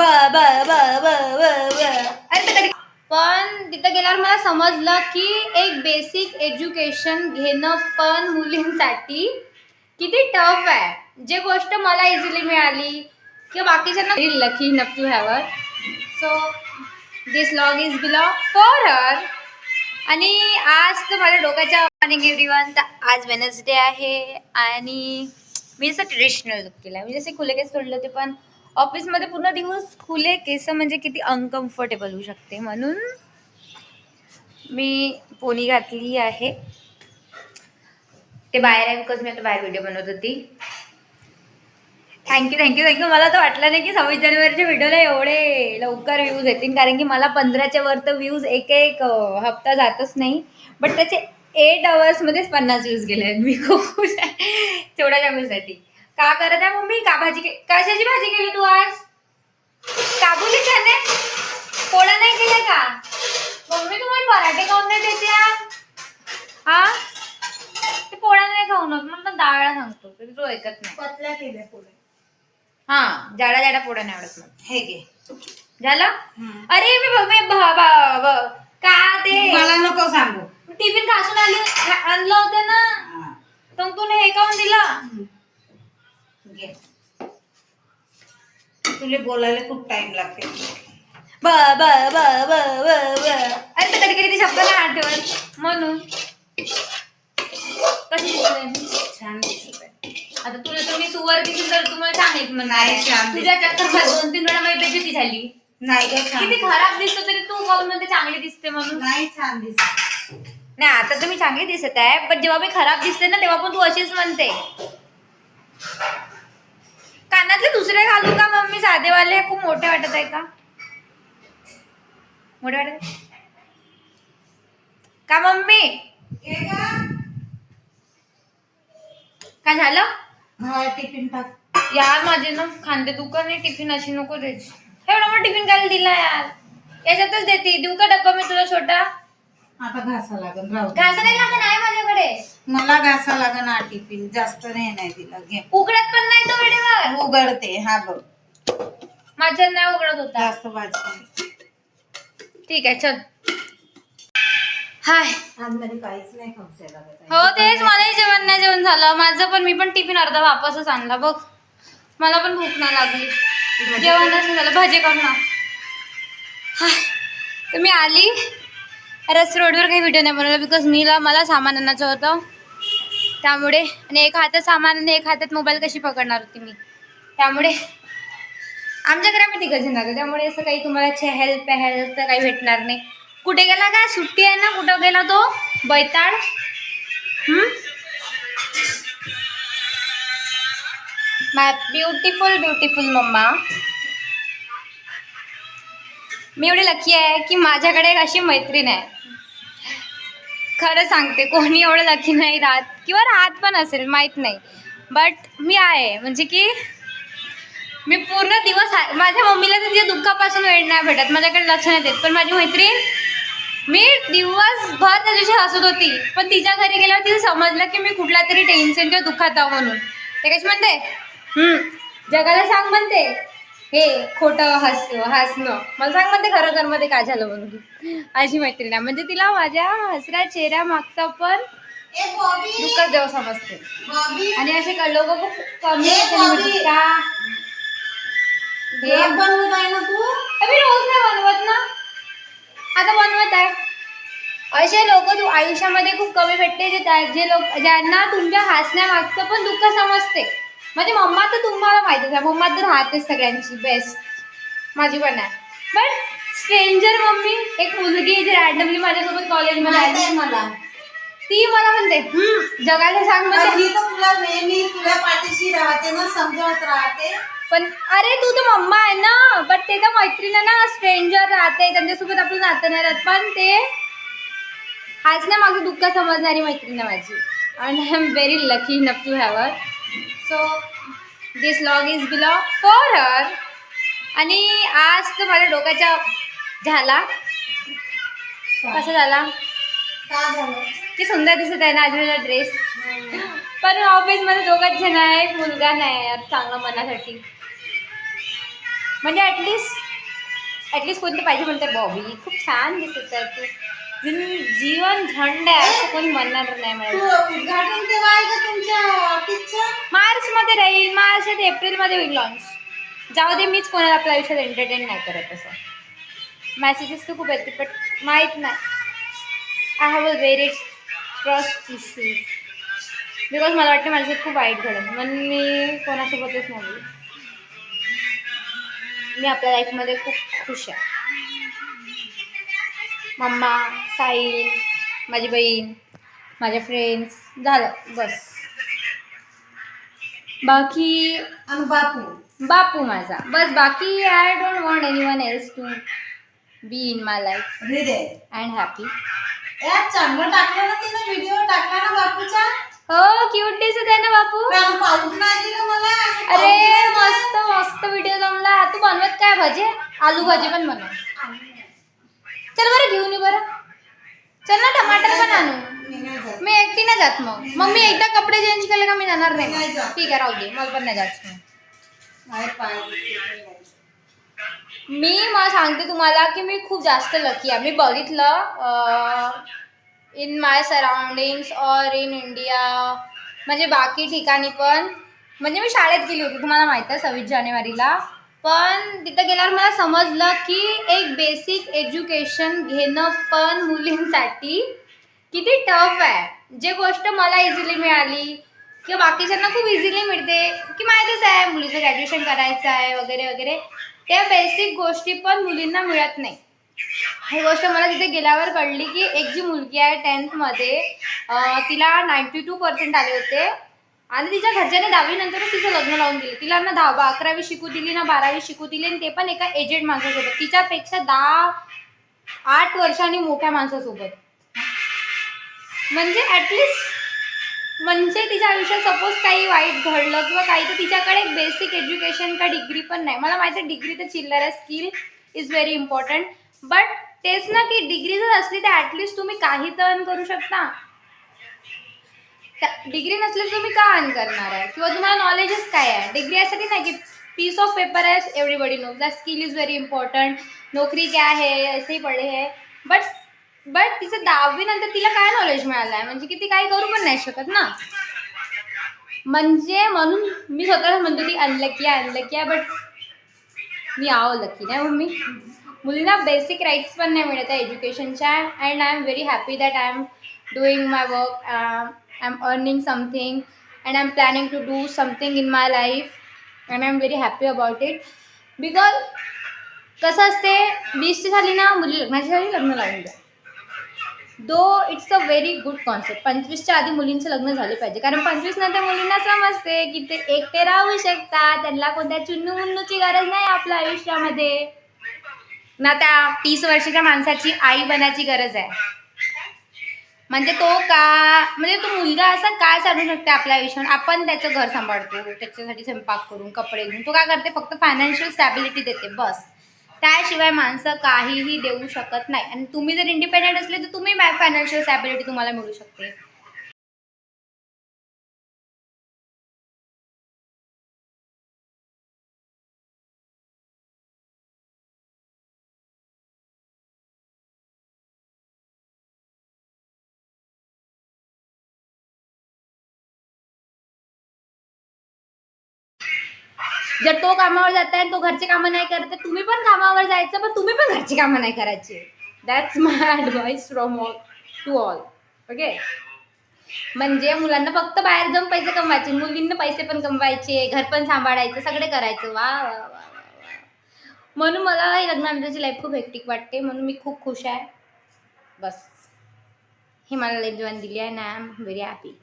ब ब ब ब ब ब. पण तिथं गेल्यावर मला समजलं की एक बेसिक एज्युकेशन घेणं पण मुलींसाठी किती टफ आहे. जे गोष्ट मला इझिली मिळाली किंवा बाकीच्यांना lucky enough to have. So this log is belong for her. आणि आज तर माझ्या डोक्याच्या मॉर्निंग एव्हरीवन. तर आज वेनसडे आहे आणि मी असं ट्रेडिशनल लुक केला आहे. म्हणजे जसे खुले केस सोडले होते, पण ऑफिसमध्ये पूर्ण दिवस खुले केस म्हणजे किती अनकम्फर्टेबल होऊ शकते, म्हणून मी पोनी घातली आहे. ते बाहेर आहे बिकॉज मी आता बाहेर व्हिडिओ बनवत होती. Thank you thank you thank you. मला तर वाटलं नाही की 26 जानेवारीच्या व्हिडिओला एवढे लवकर व्ह्यूज येतील, कारण की मला 15च्या वर तर व्ह्यूज एक हप्ता जातच नाही. बट त्याचे 8 आवर्समध्येच 50 व्ह्यूज गेले आहेत. मी खूप खुश आहे तेवढ्या गोष्टीसाठी. का करत आहे मम्मी? का भाजी कशाची भाजी केली तू आज? काबुली चणे पोळा नाही केले का मम्मी? तुम्हाला पराठे खाऊन नाही देते हा? ते पोळ्या नाही खाऊन होत म्हणून डाळ सांगतो तरी तो ऐकत नाही. पतल्या केल्या पोळ्या. हा, जाडा जाडा पोळ्या नाही आवडत मला. हे घे झालं. अरे मी का ते मला नको सांगू. टिफिन घासून आणलं होतं ना, तर तू हे काऊन दिलं? घे. तुला बोलायला खूप टाइम लागते. ब ब ब ब ब ब. अरे कधी कधी ते शब्द नाही आठवत म्हणून. कशी दिसते? छान दिसत आहे. आता तुला तर मी सुवर दिसून तर तुम्हाला सांगितलं नाही, म्हणणार छान तुझ्या चक्कर 2-3 वेळा माझी बेइज्जती झाली. नाही ग, छान किती खराब दिसतो तरी तू कॉल मध्ये चांगली दिसते म्हणून. नाही, छान दिसत. नाही, आता तर मी चांगली दिसत आहे, पण जेव्हा मी खराब दिसते ना तेव्हा पण तू अशीच म्हणते. कानातले दुसरे घालू का मम्मी? साधेवाले हे खूप मोठे वाटत आहे का? मोठे वाटत आहे का मम्मी? काय झालं? हा, टिफिन टाक. यार माझे ना खांदे दुकान आहे. टिफिन अशी नको द्यायची. एवढा मोठा टिफिन काय दिला यार? याच्यातच देते. देऊ का डब्बा मी तुला छोटा? आता घासा लागन. राहू दे. घासा नाही लागत आहे माझ्याकडे. मला घासा लागन हा टिफिन. जास्त नाही दिला. घे. उघडत पण नाही तो वेळेवर. उघडते. हा बघ, माझ्या नाही उघडत होता. जास्त भाजी. ठीक आहे चल. हाय. आतमध्ये काहीच नाही खाऊसे लागत. हो तेच, मलाही जेवण नाही जेवण झालं माझं, पण मी पण टिफिन अर्धा वापसच आणला बघ. मला पण भूक नाही लागली. जेवणच नाही झालं. भाजी कर ना. हाय. तर मी आली रस रोडवर. काही व्हिडिओ नाही बनवला बिकॉज मला सामान आणायचं होतं त्यामुळे. आणि एक हातात सामान आणि एक हातात मोबाईल कशी पकडणार होती मी, त्यामुळे आमच्या घरी आम्ही 3 जण राहतो, त्यामुळे असं काही तुम्हाला चहल पहल तर काही भेटणार नाही. कुठे गेला का? सुट्टी आहे ना. कुठं गेला तो बैताळ? माय ब्युटिफुल ब्युटिफुल मम्मा. मी एवढी लकी आहे की माझ्याकडे एक अशी मैत्रीण आहे. खरं सांगते, कोणी एवढं लकी नाही राहत किंवा राहत पण असेल माहीत नाही, बट मी आहे. म्हणजे की मी पूर्ण दिवस माझ्या मम्मीला तर तिच्या दुःखापासून वेळ नाही भेटत, माझ्याकडे लक्ष नाही देत. पण माझी मैत्रीण, मी दिवसभर त्या दिवशी हसत होती, पण तिच्या घरी गेल्यावर तिला समजलं की मी कुठल्या तरी टेन्शन किंवा दुःखात आहो म्हणून. ते कशी म्हणते, जगाला सांग म्हणते हे खोटं हसणं, मला सांग म्हणते खरं कर मध्ये काय झालं म्हणून. अशी मैत्रीण आहे. म्हणजे तिला माझ्या हसऱ्या चेहऱ्या मागचा पण दुःखात देव समजते. आणि असे लोक खूप कमी का हे बनवत आहे ना तू? मी रोज नाही बनवत ना, आता बनवत आहे. असे लोक आयुष्यामध्ये खूप कमी भेटते जे लोक ज्यांना तुमच्या हसण्यामागचं पण दुःख समजते. म्हणजे मम्मा तर तुम्हाला माहितीच आहे, मम्मा तर राहतेच सगळ्यांची बेस्ट, माझी पण आहे. बट स्ट्रेंजर मम्मी, एक मुलगी जी रॅन्डमली माझ्यासोबत कॉलेजमध्ये आली, मला ती मला म्हणते जगाला सांग म्हणजे. तुला नेहमी तुझ्या पाठीशी राहते ना, समजवत राहते. पण अरे तू तर मम्मा आहे ना, बट ते तर मैत्रीण आहे ना. स्ट्रेंजर राहते त्यांच्यासोबत आपलं नातं नाही राहत, पण ते हसण्या माझं दुःख समजणारी मैत्रीण आहे माझी. And I am very lucky enough to have her. So this log is belong for her. आणि आज तर माझ्या डोक्याच्या झाला कसा झाला का झालं? की सुंदर दिसत आहे ना आज माझा ड्रेस. पण ऑफिसमध्ये 2 जण आहे, मुलगा नाही यार चांगला मनासाठी. म्हणजे ॲटलिस्ट कोणतं पाहिजे म्हणते बॉबी खूप छान दिसत आहे तू. जीवन झंड आहे असं कोणी म्हणणार नाही तू मला. उद्घाटन केव्हा आहे का तुमच्या ऑफिसचं? मार्चमध्ये राहील, मार्च ते एप्रिलमध्ये होईल लॉन्च. जाऊ दे, मीच कोणाला आपल्या आयुष्यात एंटरटेन नाही करत असं. मेसेजेस तर खूप येते बट माहीत नाही. I have a very trust issue because मला वाटतं माझ्यासोबत खूप वाईट घडेल म्हणून मी कोणासोबतच नाही बोलत. मी आपल्या लाईफमध्ये खूप खुश आहे. मम्मा, साई, माझी बहीण, माझ्या फ्रेंड्स, झालं बस. बाकी आणि बापू बापू माझा बस. बाकी I don't want anyone else to be in my life हृदय अँड हॅपी. यार चांगलं टाकलं ना तिनं, व्हिडिओ टाकला ना बापूचा. हो, क्यूट दिसत आहे ना बापू. पण पाऊस नाही दिलं मला असं अरे पाऊस नाही मस्त मस्त व्हिडिओ जमला. तू बनवत काय भजे? आलू भाजी पण बनव. चल बरं घेऊन ये बरं. चल ना, टमाटर पण आणू. मी नाही जात. मी एकटी नाही जात मग मी एकदा कपडे चेंज केले का मी जाणार नाही नाही. जात. ठीक आहे, राहू दे, मला पण नाही जायचं मग. बाहेर पाय दुखते. मी मला सांगते तुम्हाला की मी खूप जास्त लकी आहे. मी बघितलं इन माय सराउंडिंग्स और इन इंडिया, म्हणजे बाकी ठिकाणी पण. म्हणजे मी शाळेत गेली होती तुम्हाला माहिती आहे 26 जानेवारीला. पण तिथं गेल्यावर मला समजलं की एक बेसिक एज्युकेशन घेणं पण मुलींसाठी किती टफ आहे. जे गोष्ट मला इझिली मिळाली किंवा बाकीच्यांना खूप इझिली मिळते की माहितीच आहे मुलीचं ग्रॅज्युएशन करायचं आहे वगैरे वगैरे, त्या बेसिक गोष्टी पण मुलींना मिळत नाही. ही गोष्ट मला तिथे गेल्यावर कळली की एक जी मुलगी आहे 10th मध्ये, तिला 92% आले होते आणि तिच्या घरच्यांनी 10वी नंतरच तिचं लग्न लावून दिलं. तिला ना 11वी शिकू दिली ना 12वी शिकू दिली, आणि ते पण एका एजेड माणसासोबत, तिच्यापेक्षा 8 वर्षांनी मोठ्या माणसासोबत. म्हणजे ॲटलिस्ट म्हणजे तिच्या आयुष्यात सपोज काही वाईट घडलं किंवा काही, तर तिच्याकडे एक बेसिक एज्युकेशन का डिग्री पण नाही. मला माहिती आहे डिग्री तर चिल्लर आहे, skill is very important, but तेच ना की डिग्री जर असली तर ॲटलिस्ट तुम्ही काही तर अर्न करू शकता. डिग्री नसली तर तुम्ही का अर्न करणार आहे, किंवा तुम्हाला नॉलेजच काय आहे. डिग्री यासाठी नाही की पीस ऑफ पेपर है, everybody knows that skill is very important, नोकरी क्या है ऐसे ही पडे है. बट तिचं 10वी नंतर तिला काय नॉलेज मिळालं आहे, म्हणजे की ती काही करू पण नाही शकत ना. म्हणजे म्हणून मी स्वतःला म्हणतो ती अनलकी आहे, बट मी आहो लकी नाही मम्मी. मुलींना बेसिक राईट्स पण नाही मिळत आहे एज्युकेशनच्या. And I am very happy that I am doing my work, I am earning something and I am planning to do something in my life and I am very happy about it. Because कसं असते, 20ची झाली ना मुली लग्नाची झाली लग्न लावून द्या. Though it's a very good concept. 25च्या आधी मुलींचं लग्न झाले पाहिजे, कारण 25 नंतर मुलींना समजते की ते एकटे राहू शकतात, त्यांना कोणत्या चुन्नू मुन्नूची गरज नाही आपल्या आयुष्यामध्ये ना. त्या 30 वर्षाच्या माणसाची आई बनायची गरज आहे. म्हणजे तो मुलगा असा काय चालू शकते आपल्या आयुष्यात. आपण त्याचं घर सांभाळतो, त्याच्यासाठी स्वयंपाक करून कपडे घेऊन. तो काय करते, फक्त फायनान्शियल स्टॅबिलिटी देते बस. त्याशिवाय माणसं काहीही देऊ शकत नाही. आणि तुम्ही जर इंडिपेंडेंट असले तर तुम्ही फायनान्शियल स्टॅबिलिटी तुम्हाला मिळू शकते. जर तो कामावर जात आहे तो घरचे कामं नाही करत, तुम्ही पण कामावर जायचं, पण तुम्ही पण घरची कामं नाही करायची. That's my advice from all to all. Okay, म्हणजे मुलांना फक्त बाहेर जाऊन पैसे कमवायचे, मुलींना पैसे पण कमवायचे, घर पण सांभाळायचं, सगळे करायचं. वा वा वा वा. म्हणून मला ही लग्नानंतरची लाईफ खूप हेक्टिक वाटते, म्हणून मी खूप खुश आहे. बस हे मला लाईफ जीवन दिली आहे, आय एम व्हेरी हॅपी.